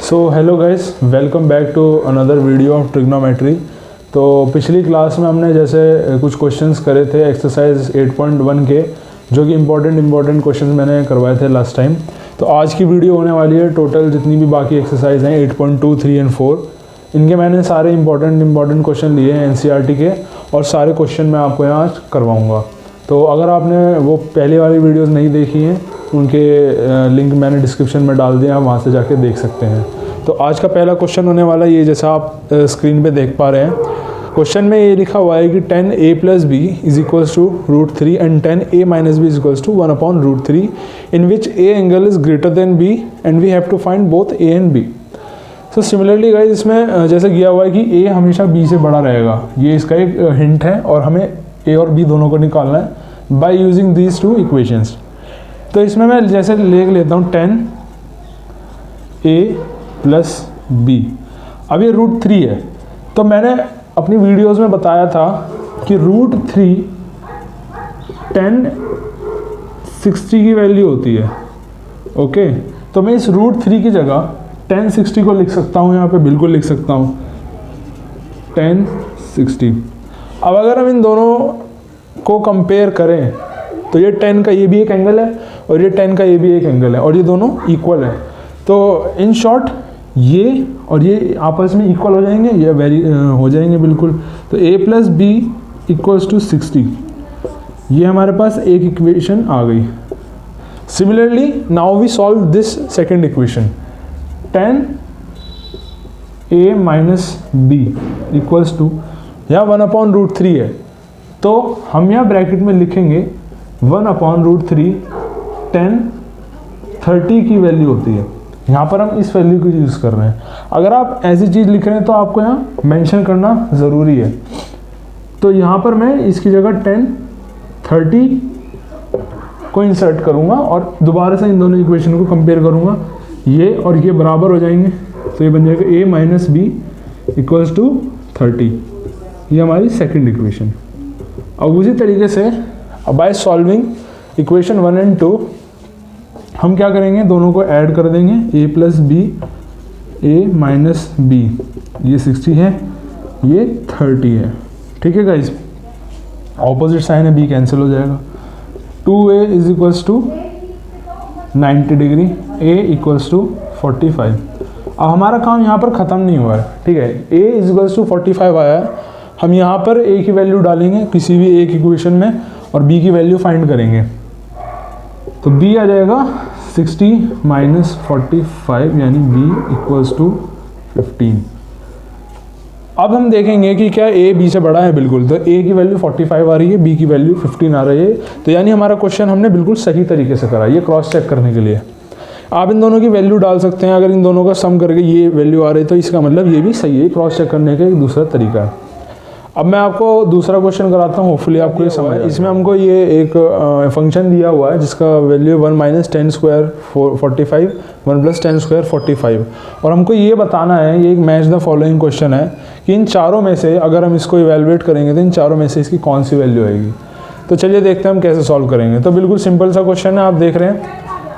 So hello guys, welcome back to another video of trigonometry. तो पिछली class में हमने जैसे कुछ क्वेश्चंस करे थे एक्सरसाइज 8.1 के, जो कि इम्पॉर्टेंट क्वेश्चंस मैंने करवाए थे लास्ट टाइम। तो आज की वीडियो होने वाली है टोटल जितनी भी बाकी एक्सरसाइज हैं 8.2, 3 एंड 4, इनके मैंने सारे इम्पॉर्टेंट क्वेश्चन लिए हैं एनसीईआरटी के, और सारे क्वेश्चन मैं आपको यहाँ आज करवाऊँगा। तो अगर आपने वो पहले वाली वीडियोज़ नहीं देखी हैं, उनके लिंक मैंने डिस्क्रिप्शन में डाल दिया, आप वहाँ से जाके देख सकते हैं। तो आज का पहला क्वेश्चन होने वाला ये, जैसा आप स्क्रीन पे देख पा रहे हैं। क्वेश्चन में ये लिखा हुआ है कि 10a + b is equals to √3 and 10a - b is equals to 1/√3 in which a angle is greater than b and we have to find both a and b। So similarly guys, इसमें जैसे किया हुआ है कि a हमेशा b से बड़ा रहेगा, ये इसका एक हिंट है, और हमें a और b दोनों को निकालना है by using these two equations. तो इसमें मैं जैसे ले लेता हूँ 10a + b। अब ये √3 है, तो मैंने अपनी वीडियोस में बताया था कि √3 1060 की वैल्यू होती है। ओके, तो मैं इस √3 की जगह 1060 को लिख सकता हूँ, यहाँ पे बिल्कुल लिख सकता हूँ 1060। अब अगर हम इन दोनों को कंपेयर करें तो ये 10 का ये भी एक एंगल है और ये 10 का ये भी एक एंगल है, और ये दोनों इक्वल है। तो इन शॉर्ट ये और ये आपस में इक्वल हो जाएंगे, ये वेरी हो जाएंगे बिल्कुल। तो a + b = 60, ये हमारे पास एक इक्वेशन आ गई। Similarly now we solve this second equation, 10a - b = यहाँ 1/√3 है, तो हम यहाँ ब्रैकेट में लिखेंगे 1/√3, 1030 की वैल्यू होती है। यहाँ पर हम इस वैल्यू को यूज़ कर रहे हैं। अगर आप ऐसी चीज़ लिख रहे हैं तो आपको यहाँ मेंशन करना ज़रूरी है। तो यहाँ पर मैं इसकी जगह 1030 को इंसर्ट करूँगा और दोबारा से इन दोनों इक्वेशन को कंपेयर करूँगा, ये और ये बराबर हो जाएंगे। तो ये बन जाएगा a - b = 30, ये हमारी सेकेंड इक्वेशन। अब उसी तरीके से बाय सॉल्विंग इक्वेशन 1 एंड 2 हम क्या करेंगे, दोनों को ऐड कर देंगे, a + b, a - b, ये 60 है, ये 30 है। ठीक है गाइज, ऑपोजिट साइन है, b कैंसिल हो जाएगा। 2a = 90 degree, a = 45। अब हमारा काम यहाँ पर ख़त्म नहीं हुआ है, ठीक है। a = 45 आया है, हम यहाँ पर a की वैल्यू डालेंगे किसी भी एक इक्वेशन में और b की वैल्यू फाइंड करेंगे। तो b आ जाएगा 60 - 45, यानी b = 15। अब हम देखेंगे कि क्या a b से बड़ा है, बिल्कुल। तो a की वैल्यू 45 आ रही है, b की वैल्यू 15 आ रही है, तो यानी हमारा क्वेश्चन हमने बिल्कुल सही तरीके से करा। ये क्रॉस चेक करने के लिए आप इन दोनों की वैल्यू डाल सकते हैं। अगर इन दोनों का सम करके ये वैल्यू आ रही है तो इसका मतलब ये भी सही है। क्रॉस चेक करने का एक दूसरा तरीका है। अब मैं आपको दूसरा क्वेश्चन कराता हूँ, होपफुली आपको ये समझ आए। इसमें हमको ये एक फंक्शन दिया हुआ है जिसका वैल्यू 1 - 10² 45, 1 + 10² 45, और हमको ये बताना है, ये एक मैच द फॉलोइंग क्वेश्चन है कि इन चारों में से अगर हम इसको इवेलुएट करेंगे तो इन चारों में से इसकी कौन सी वैल्यू आएगी। तो चलिए देखते हैं हम कैसे सॉल्व करेंगे। तो बिल्कुल सिंपल सा क्वेश्चन है, आप देख रहे हैं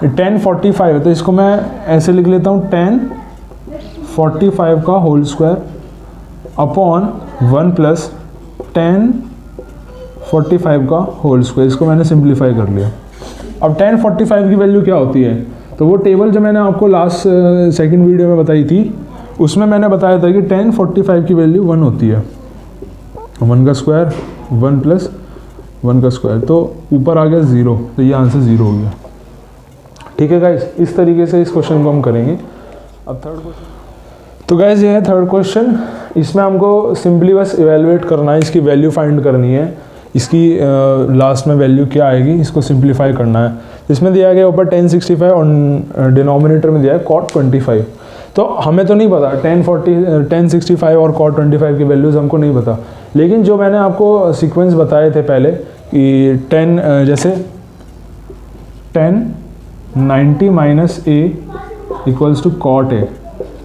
1045 है, तो इसको मैं ऐसे लिख लेता हूँ 1045 का होल स्क्वायर अपॉन 1 + 1045 का होल स्क्वायर। इसको मैंने सिंप्लीफाई कर लिया। अब 1045 की वैल्यू क्या होती है, तो वो टेबल जो मैंने आपको लास्ट सेकंड वीडियो में बताई थी, उसमें मैंने बताया था कि 1045 की वैल्यू 1 होती है। 1 का स्क्वायर 1 + 1 का स्क्वायर, तो ऊपर आ गया 0, तो ये आंसर 0 हो गया। ठीक है गाइज, इस तरीके से इस क्वेश्चन को हम करेंगे। अब थर्ड क्वेश्चन, तो गाइज ये है थर्ड क्वेश्चन। इसमें हमको सिंपली बस इवेलुएट करना है, इसकी वैल्यू फाइंड करनी है, इसकी लास्ट में वैल्यू क्या आएगी, इसको सिंप्लीफाई करना है। इसमें दिया गया ऊपर 1065 और डिनोमिनेटर में दिया है cot 25। तो हमें तो नहीं पता 1065 और cot 25 की वैल्यूज़ हमको नहीं पता, लेकिन जो मैंने आपको सीक्वेंस बताए थे पहले कि 10 जैसे 10 90 - a = cot a,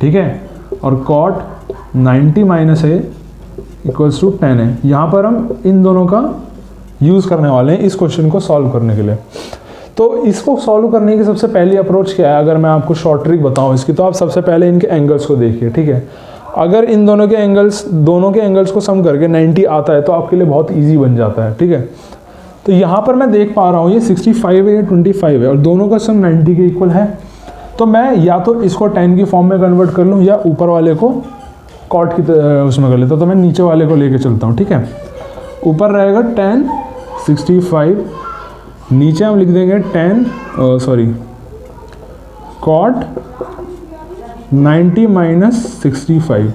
ठीक है, और cot 90 - a = 10 है। यहाँ पर हम इन दोनों का यूज़ करने वाले हैं इस क्वेश्चन को सॉल्व करने के लिए। तो तो इसको सॉल्व करने की सबसे पहली अप्रोच क्या है, अगर मैं आपको शॉर्ट ट्रिक बताऊं इसकी, तो आप सबसे पहले इनके एंगल्स को देखिए, ठीक है। अगर इन दोनों के एंगल्स को सम करके 90 आता है तो आपके लिए बहुत ईजी बन जाता है, ठीक है। तो यहाँ पर मैं देख पा रहा हूँ ये 65 है, ये 25 है और दोनों का सम 90 के इक्वल है। तो मैं या तो इसको 10 की फॉर्म में कन्वर्ट कर लूँ या ऊपर वाले को कॉट की उसमें कर लेता हूँ। तो मैं नीचे वाले को लेके चलता हूँ, ठीक है। ऊपर रहेगा 10 65, नीचे हम लिख देंगे 10 कॉट 90 माइनस 65।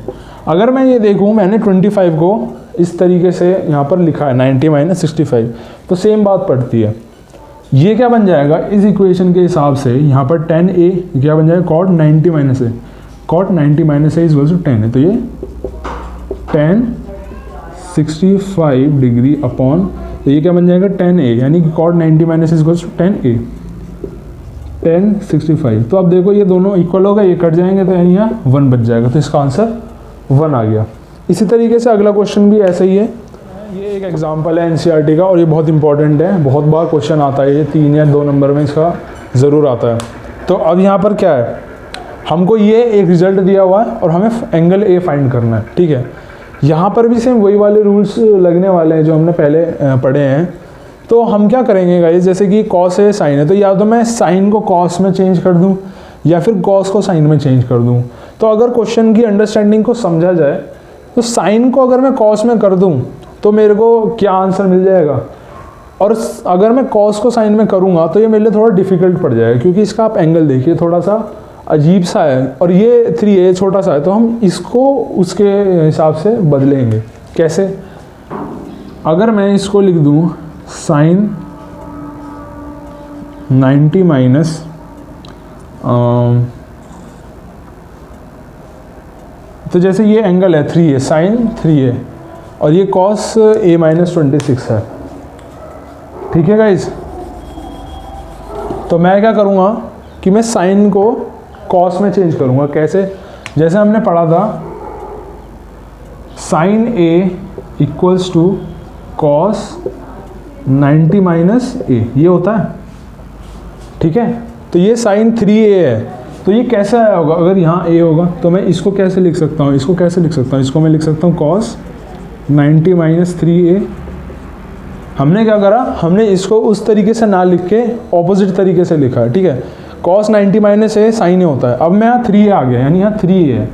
अगर मैं ये देखूँ, मैंने 25 को इस तरीके से यहाँ पर लिखा है 90 माइनस 65, तो सेम बात पड़ती है। ये क्या बन जाएगा इस इक्वेशन के हिसाब से, यहाँ पर 10a क्या बन जाएगा, cot 90 minus a, cot 90 minus a is equal to 10 है। तो ये 10 65 डिग्री अपॉन, तो ये क्या बन जाएगा 10a, यानी कि cot 90 minus is equal to 10a, 10 65। तो अब देखो ये दोनों इक्वल होगा, ये कट जाएंगे तो यानी यहाँ 1 बच जाएगा। तो इसका आंसर 1 आ गया। इसी तरीके से अगला क्वेश्चन भी ऐसा ही है। ये एक एग्जांपल है एनसीईआरटी का और ये बहुत इंपॉर्टेंट है, बहुत बार क्वेश्चन आता है, ये 3 या 2 नंबर में इसका ज़रूर आता है। तो अब यहाँ पर क्या है, हमको ये एक रिजल्ट दिया हुआ है और हमें एंगल ए फाइंड करना है, ठीक है। यहाँ पर भी सेम वही वाले रूल्स लगने वाले हैं जो हमने पहले पढ़े हैं। तो हम क्या करेंगे गाइस, जैसे कि कॉस है साइन है, तो या तो मैं साइन को कॉस में चेंज कर दूँ या फिर कॉस को साइन में चेंज कर दूँ। तो अगर क्वेश्चन की अंडरस्टैंडिंग को समझा जाए तो साइन को अगर मैं कॉस में कर दूं तो मेरे को क्या आंसर मिल जाएगा, और अगर मैं कॉस को साइन में करूंगा तो ये मेरे लिए थोड़ा डिफिकल्ट पड़ जाएगा, क्योंकि इसका आप एंगल देखिए थोड़ा सा अजीब सा है और ये 3a छोटा सा है। तो हम इसको उसके हिसाब से बदलेंगे। कैसे, अगर मैं इसको लिख दूं साइन 90 माइनस तो जैसे ये एंगल है 3a, साइन 3a और ये कॉस a माइनस 26 है, ठीक है गाइज। तो मैं क्या करूँगा कि मैं साइन को कॉस में चेंज करूँगा। कैसे, जैसे हमने पढ़ा था sine a equals to cos 90 minus a, ये होता है, ठीक है। तो ये साइन 3a है, तो ये कैसा आया होगा, अगर यहाँ a होगा तो मैं इसको कैसे लिख सकता हूँ, इसको मैं लिख सकता हूँ कॉस 90 माइनस 3a। हमने क्या करा, हमने इसको उस तरीके से ना लिख के ऑपोजिट तरीके से लिखा है, ठीक है। Cos 90 minus a sine a होता है। अब मैं यहाँ 3a आ गया, यानी यहाँ 3a है,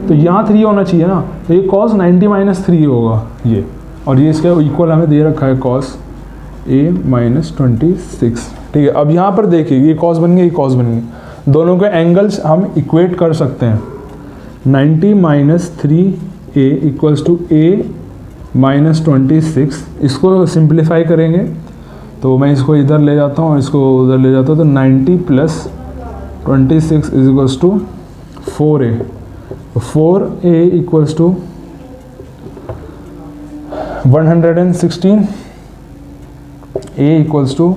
तो यहाँ 3 होना चाहिए ना, तो ये कॉस 90 माइनस 3 होगा ये, और ये इसका इक्वल हमें दे रखा है कॉस a माइनस 26, ठीक है। अब यहाँ पर देखिए ये कॉस बन गया, ये कॉस बन गया, दोनों के एंगल्स हम इक्वेट कर सकते हैं। 90 minus 3a equals to a minus 26, इसको सिंप्लीफाई करेंगे तो मैं इसको इधर ले जाता हूँ, इसको उधर ले जाता हूँ, तो 90 plus 26 is equals to 4a, 4a equals to 116, a equals to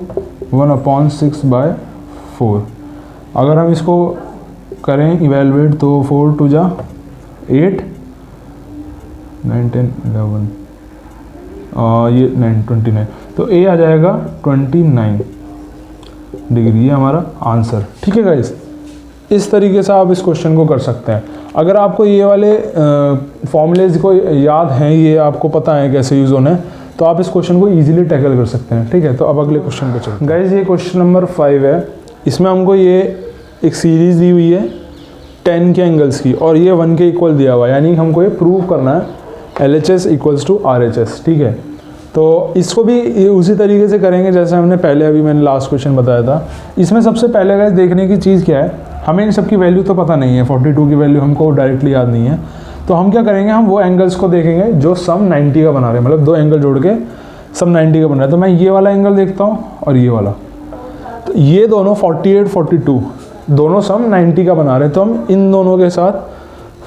1/6/4। अगर हम इसको करें इवेलुएट तो 4 2 जा 8, 9 10 11 ये 9 29, तो a आ जाएगा 29 डिग्री, ये हमारा आंसर, ठीक है गाइस। इस तरीके से आप इस क्वेश्चन को कर सकते हैं। अगर आपको ये वाले फॉर्मूलेज को याद हैं, ये आपको पता है कैसे यूज़ होना है, तो आप इस क्वेश्चन को इजीली टैकल कर सकते हैं, ठीक है। तो अब अगले क्वेश्चन पे चलते हैं गाइस। ये क्वेश्चन नंबर 5 है। इसमें हमको ये एक सीरीज़ दी हुई है 10 के एंगल्स की और ये 1 के इक्वल दिया हुआ है, यानी हमको ये प्रूव करना है LHS इक्वल्स टू RHS, ठीक है। तो इसको भी उसी तरीके से करेंगे जैसे हमने पहले, अभी मैंने लास्ट क्वेश्चन बताया था। इसमें सबसे पहले गाइस देखने की चीज़ क्या है, हमें इन सब की वैल्यू तो पता नहीं है, 42 की वैल्यू हमको डायरेक्टली याद नहीं है। तो हम क्या करेंगे, हम वो एंगल्स को देखेंगे जो सम 90 का बना रहे हैं, मतलब 2 एंगल जोड़ के सम 90 का बन रहा है। तो मैं ये वाला एंगल देखता हूँ और ये वाला, तो ये दोनों 48 42 दोनों सम 90 का बना रहे हैं, तो हम इन दोनों के साथ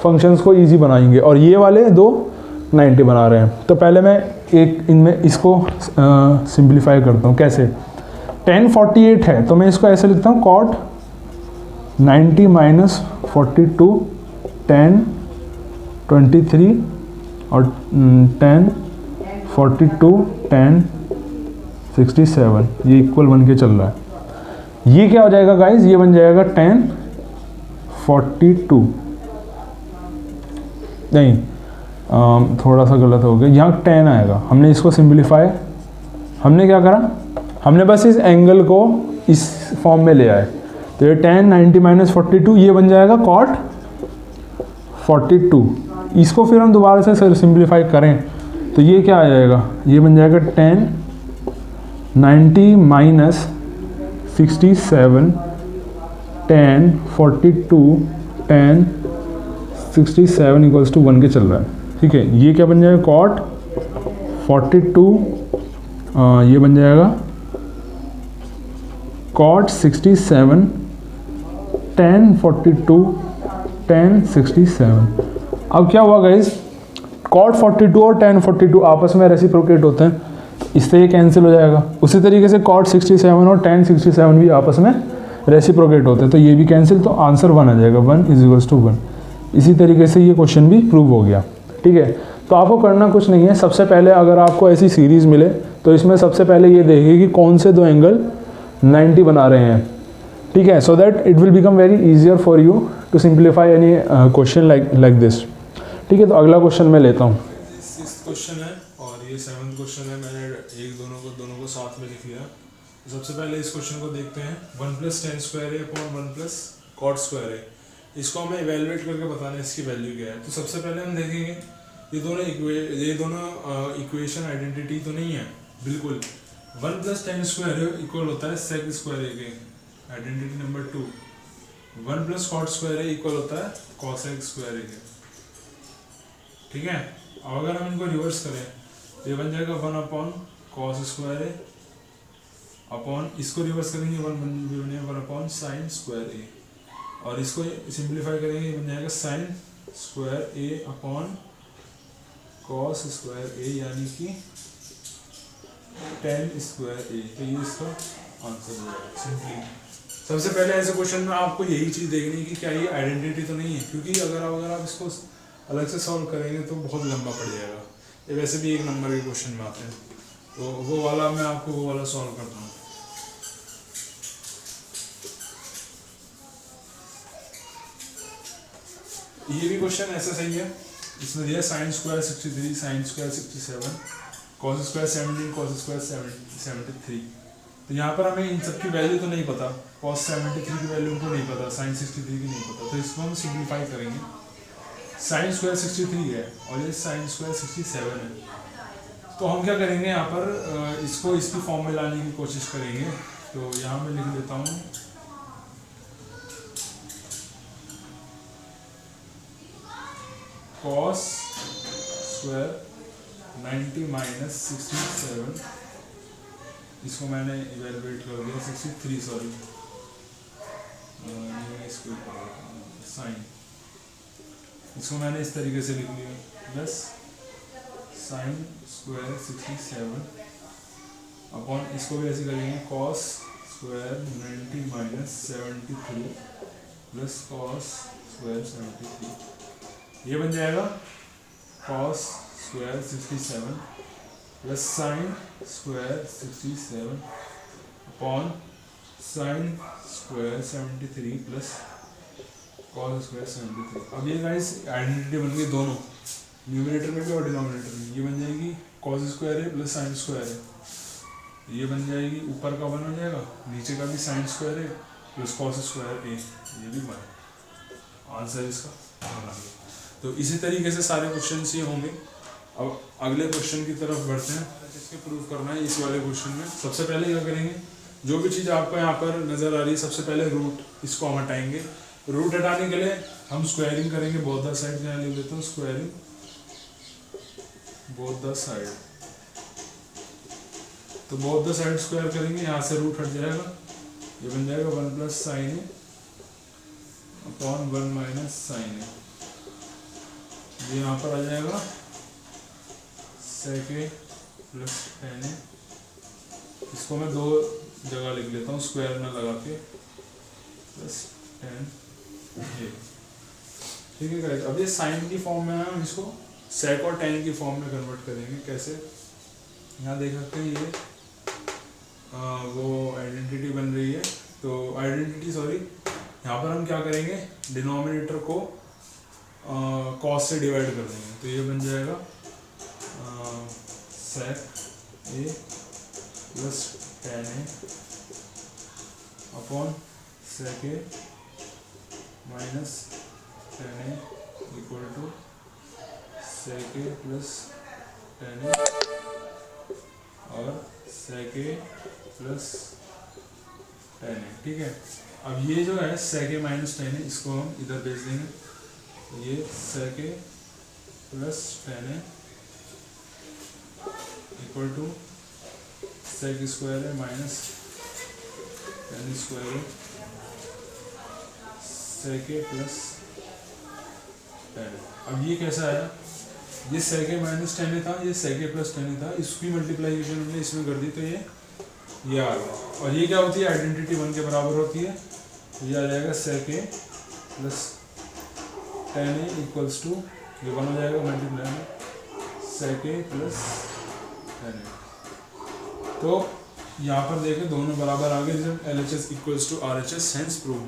फंक्शंस को इजी बनाएंगे, और ये वाले दो 90 बना रहे हैं। तो पहले मैं एक इनमें इसको सिंप्लीफाई करता हूँ। कैसे, 10 48 है तो मैं इसको ऐसे लिखता हूँ कॉट 90 माइनस 42 10 23 और 10 42 10 67, ये इक्वल बन के चल रहा है। ये क्या हो जाएगा गाइज, ये बन जाएगा tan 42, नहीं थोड़ा सा गलत हो गया, यहाँ 10 आएगा। हमने इसको सिंप्लीफाई, हमने क्या करा, हमने बस इस एंगल को इस फॉर्म में ले आए। तो ये tan 90 माइनस 42 ये बन जाएगा cot 42। इसको फिर हम दोबारा से सिंप्लीफाई करें तो ये क्या आ जाएगा, ये बन जाएगा tan 90 minus 67 tan 42 tan 67 equals to 1 के चल रहा है, ठीक है। ये क्या बन जाएगा cot 42, ये बन जाएगा cot 67 tan 42 tan 67। अब क्या हुआ गाइज, cot 42 और tan 42 आपस में रेसिप्रोकेट होते हैं, इससे ये कैंसिल हो जाएगा। उसी तरीके से cot 67 और tan 67 भी आपस में रेसिप्रोकेट होते हैं, तो ये भी कैंसिल, तो आंसर 1 आ जाएगा, 1 इज इक्वल्स टू 1। इसी तरीके से ये क्वेश्चन भी प्रूव हो गया, ठीक है। तो आपको करना कुछ नहीं है, सबसे पहले अगर आपको ऐसी सीरीज़ मिले तो इसमें सबसे पहले ये देखिए कि कौन से दो एंगल 90 बना रहे हैं, ठीक है, so that it will become very easier for you to simplify any question like this, ठीक है। तो अगला क्वेश्चन मैं लेता हूँ। सिक्स्थ क्वेश्चन है और ये सेवन्थ क्वेश्चन है, मैंने दोनों को साथ में लिख लिया। तो सबसे पहले इस क्वेश्चन को देखते हैं। 1 प्लस टेन स्क्वायर है अपॉन 1 प्लस कॉट स्क्वायर है, इसको हमें इवेलुएट करके बताना है इसकी वैल्यू क्या है। तो सबसे पहले हम देखेंगे ये दोनों इक्वेशन आइडेंटिटी तो नहीं है बिल्कुल। 1 प्लस टेन स्क्वायर इक्वल होता है सेक स्क्वायर ए के, identity number 2। 1 plus cot square है इक्वल होता है कॉसेक स्क्वायर ए के, ठीक है। अब अगर हम इनको रिवर्स करें तो ये बन जाएगा 1 अपॉन कॉस स्क्वायर ए अपॉन, इसको रिवर्स करेंगे 1 अपॉन साइन स्क्वायर ए, और इसको सिंप्लीफाई करेंगे ये बन जाएगा साइन स्क्वायर ए अपॉन कॉस स्क्वायर ए, यानी कि टेन स्क्वायर ए। तो ये इसका आंसर हो जाएगा सिंपली। सबसे पहले ऐसे क्वेश्चन में आपको यही चीज़ देखनी है कि क्या ये आइडेंटिटी तो नहीं है, क्योंकि अगर आप इसको अलग से सॉल्व करेंगे तो बहुत लंबा पड़ जाएगा। ये वैसे भी 1 नंबर के क्वेश्चन में आते हैं, तो वो वाला मैं आपको वो वाला सॉल्व करता हूँ। ये भी क्वेश्चन ऐसा सही है, इसमें दिया sine square 63 sine square 67 cos square 17 cos square 73। तो यहाँ पर हमें इन सब की वैल्यू तो नहीं पता, कॉस 73 की वैल्यू हमको नहीं पता, साइन 63 की नहीं पता, तो इसको हम सिंप्लीफाई करेंगे। साइन स्क्वायर 63 है और ये साइन स्क्वायर 67 है, तो हम क्या करेंगे यहाँ पर इसको इसकी फॉर्म में लाने की कोशिश करेंगे। तो यहाँ मैं लिख लेता हूँ कॉस स्क्वायर 90 माइनस 67, इसको मैंने इवेलुएट कर दिया 63, सॉरी इसको साइन, इसको मैंने इस तरीके से लिख लिया प्लस साइन स्क्वायर 67 अपॉन, इसको भी ऐसे करेंगे cos square 90 minus 73 plus cos square 73, ये बन जाएगा cos square 67 plus sine square 67 upon sine square 73 plus cos square 73। अब ये गाइस आइडेंटिटी बन गई दोनों, न्यूमरेटर में भी और डिनोमिनेटर में। ये बन जाएगी कॉस स्क्वायर है प्लस साइन स्क्वायर है, ये बन जाएगी ऊपर का 1 हो जाएगा, नीचे का भी साइन स्क्वायर है प्लस कॉस स्क्वायर ए, ये भी 1। आंसर इसका बना गया। तो इसी तरीके से सारे क्वेश्चन ये होंगे। अब अगले क्वेश्चन की तरफ बढ़ते हैं, इसके प्रूव करना है इस वाले क्वेश्चन में। सबसे पहले क्या करेंगे, जो भी चीज़ आपको यहाँ पर नज़र आ रही है सबसे पहले रूट, इसको हम हटाएंगे। रूट हटाने के लिए हम स्क्वायरिंग करेंगे बोथ द साइड, यहाँ लिख लेता हूँ स्क्वायरिंग बोथ द साइड। तो बोथ द साइड स्क्वायर करेंगे, यहाँ से रूट हट जाएगा, ये बन जाएगा 1 प्लस साइन ए अपॉन 1 माइनस साइन ए, ये यहाँ पर आ जाएगा सेक ए प्लस टेन ए। इसको मैं 2 जगह लिख लेता हूँ स्क्वायर में लगा के, प्लस 10 ए, ठीक है गाइस। अब ये साइन की फॉर्म में हम इसको सेक और टेन की फॉर्म में कन्वर्ट करेंगे। कैसे, यहाँ देख सकते हैं ये वो आइडेंटिटी बन रही है तो आइडेंटिटी सॉरी, यहाँ पर हम क्या करेंगे, डिनोमिनेटर को कॉस से डिवाइड कर देंगे, तो ये बन जाएगा sec a plus tan a upon sec a minus tan a equal to sec a plus tan a और sec a plus tan a, ठीक है। अब ये जो है sec a minus tan a, इसको हम इधर भेज देंगे, ये sec a plus tan a equal to sec square है माइनस tan स्क्वायर है sec a plus tan a। अब ये कैसा आया, ये sec a minus tan a था, ये sec a plus tan a था, इसकी मल्टीप्लाइकेशन हमने इसमें कर दी, तो ये आ गया। और ये क्या होती है, आइडेंटिटी 1 के बराबर होती है, ये आ जाएगा sec a plus tan a equals to, ये 1 हो जाएगा मल्टीप्लाई में sec a plus tan a। तो यहाँ पर देखें दोनों बराबर आ गए जब LHS equals to RHS, hence prove.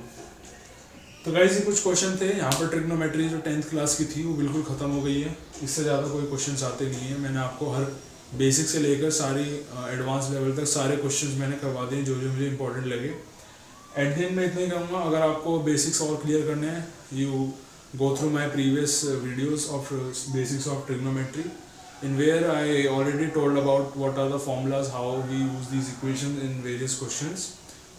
तो गाइस ये कुछ क्वेश्चन थे, यहाँ पर ट्रिग्नोमेट्री जो 10th क्लास की थी वो बिल्कुल ख़त्म हो गई है, इससे ज़्यादा कोई क्वेश्चंस आते नहीं हैं। मैंने आपको हर बेसिक से लेकर सारी एडवांस लेवल तक सारे क्वेश्चंस मैंने करवा दिए जो जो मुझे इंपॉर्टेंट लगे। एट द एंड मैं इतना ही कहूँगा, अगर आपको बेसिक्स और क्लियर करने हैं, you go through my previous videos of basics of trigonometry in where I already told about what are the formulas, how we use these equations in various questions।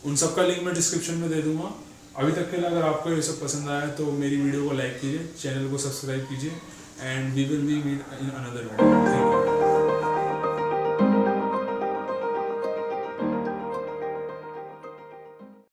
उन सब का लिंक मैं description में दे दूंगा। अभी तक के लिए अगर आपको ये सब पसंद आया तो मेरी वीडियो को लाइक कीजिए, चैनल को सब्सक्राइब कीजिए, and we will be meet in another video. Thank you.